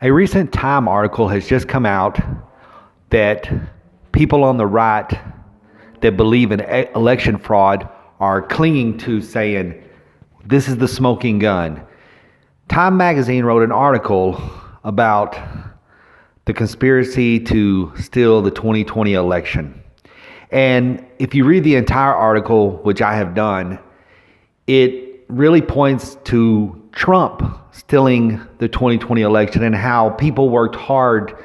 A recent Time article has just come out that people on the right that believe in election fraud are clinging to saying, this is the smoking gun. Time magazine wrote an article about the conspiracy to steal the 2020 election. And if you read the entire article, which I have done, it really points to Trump stealing the 2020 election and how people worked hard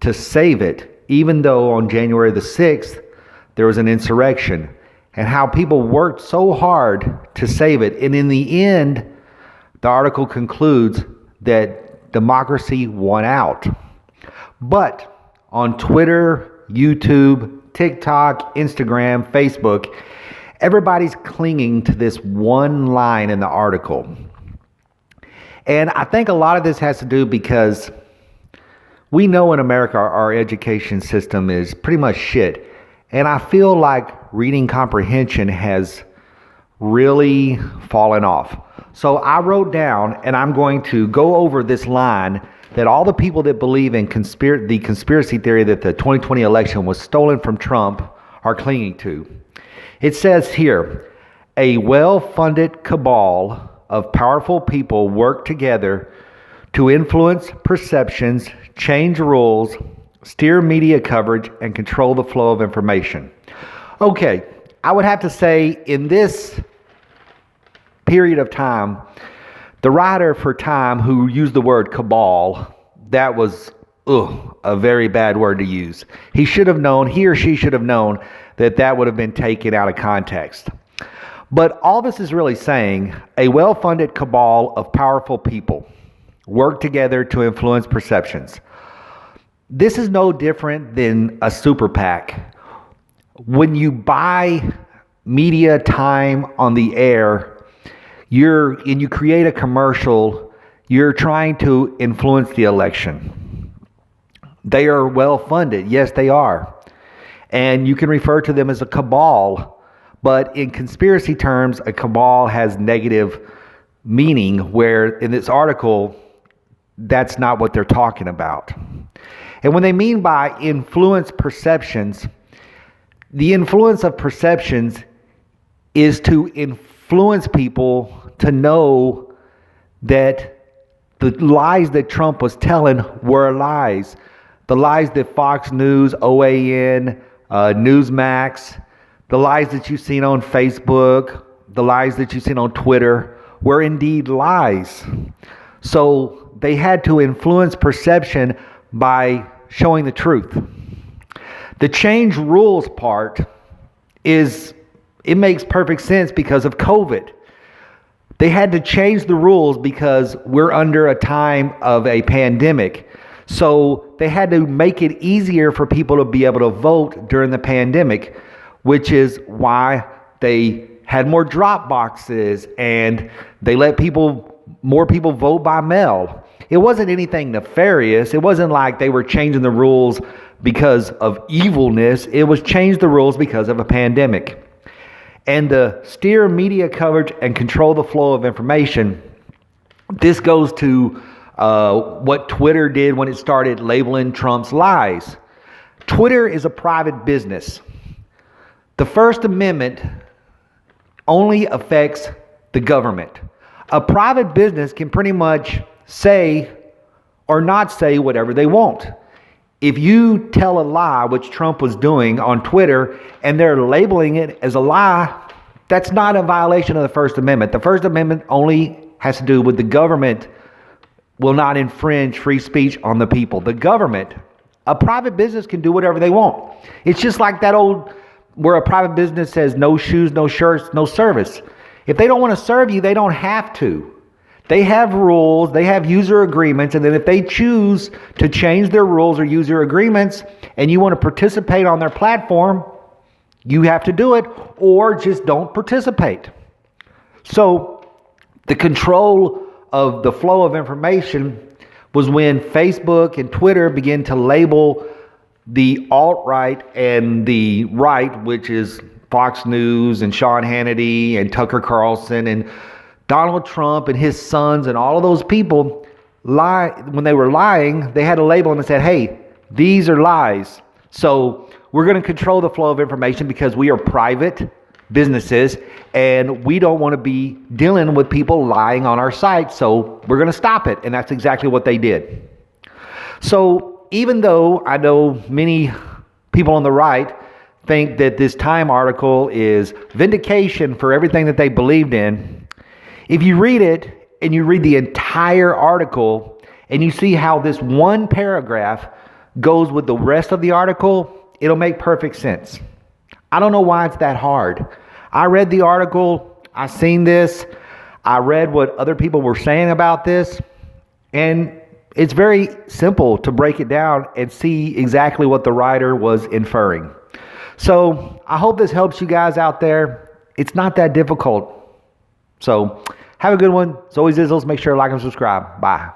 to save it, even though on January the 6th, there was an insurrection, and how people worked so hard to save it. And in the end, the article concludes that democracy won out. But on Twitter, YouTube, TikTok, Instagram, Facebook, everybody's clinging to this one line in the article. And I think a lot of this has to do because we know in America our education system is pretty much shit. And I feel like reading comprehension has really fallen off. So I wrote down, and I'm going to go over this line that all the people that believe in the conspiracy theory that the 2020 election was stolen from Trump are clinging to. It says here, a well-funded cabal of powerful people work together to influence perceptions, change rules, steer media coverage, and control the flow of information. Okay, I would have to say in this period of time, the writer for Time who used the word cabal, that was a very bad word to use. He or she should have known that would have been taken out of context. But all this is really saying, a well-funded cabal of powerful people work together to influence perceptions. This is no different than a super PAC. When you buy media time on the air, and you create a commercial, you're trying to influence the election. They are well-funded. Yes, they are. And you can refer to them as a cabal. But in conspiracy terms, a cabal has negative meaning, where in this article, that's not what they're talking about. And when they mean by influence perceptions, the influence of perceptions is to influence people to know that the lies that Trump was telling were lies. The lies that Fox News, OAN, Newsmax, the lies that you've seen on Facebook, the lies that you've seen on Twitter were indeed lies. So they had to influence perception by showing the truth. The change rules part it makes perfect sense because of COVID. They had to change the rules because we're under a time of a pandemic. So they had to make it easier for people to be able to vote during the pandemic, which is why they had more drop boxes and they let more people vote by mail. It wasn't anything nefarious. It wasn't like they were changing the rules because of evilness. It was changed the rules because of a pandemic. And to steer media coverage and control the flow of information, this goes to what Twitter did when it started labeling Trump's lies. Twitter is a private business. The First Amendment only affects the government. A private business can pretty much say or not say whatever they want. If you tell a lie, which Trump was doing on Twitter, and they're labeling it as a lie, that's not a violation of the First Amendment. The First Amendment only has to do with the government will not infringe free speech on the people. The government, a private business can do whatever they want. It's just like that old where a private business says no shoes, no shirts, no service. If they don't want to serve you, they don't have to. They have rules, they have user agreements, and then if they choose to change their rules or user agreements and you want to participate on their platform, you have to do it or just don't participate. So the control of the flow of information was when Facebook and Twitter began to label the alt-right and the right, which is Fox News and Sean Hannity and Tucker Carlson and Donald Trump and his sons and all of those people when they were lying, they had a label and it said, hey, these are lies. So we're going to control the flow of information because we are private businesses and we don't want to be dealing with people lying on our site. So we're going to stop it. And that's exactly what they did. So even though I know many people on the right think that this Time article is vindication for everything that they believed in, if you read it and you read the entire article and you see how this one paragraph goes with the rest of the article, it'll make perfect sense. I don't know why it's that hard. I read the article, I seen this, I read what other people were saying about this, and it's very simple to break it down and see exactly what the writer was inferring. So I hope this helps you guys out there. It's not that difficult. So have a good one. It's always Izzles. Make sure to like and subscribe. Bye.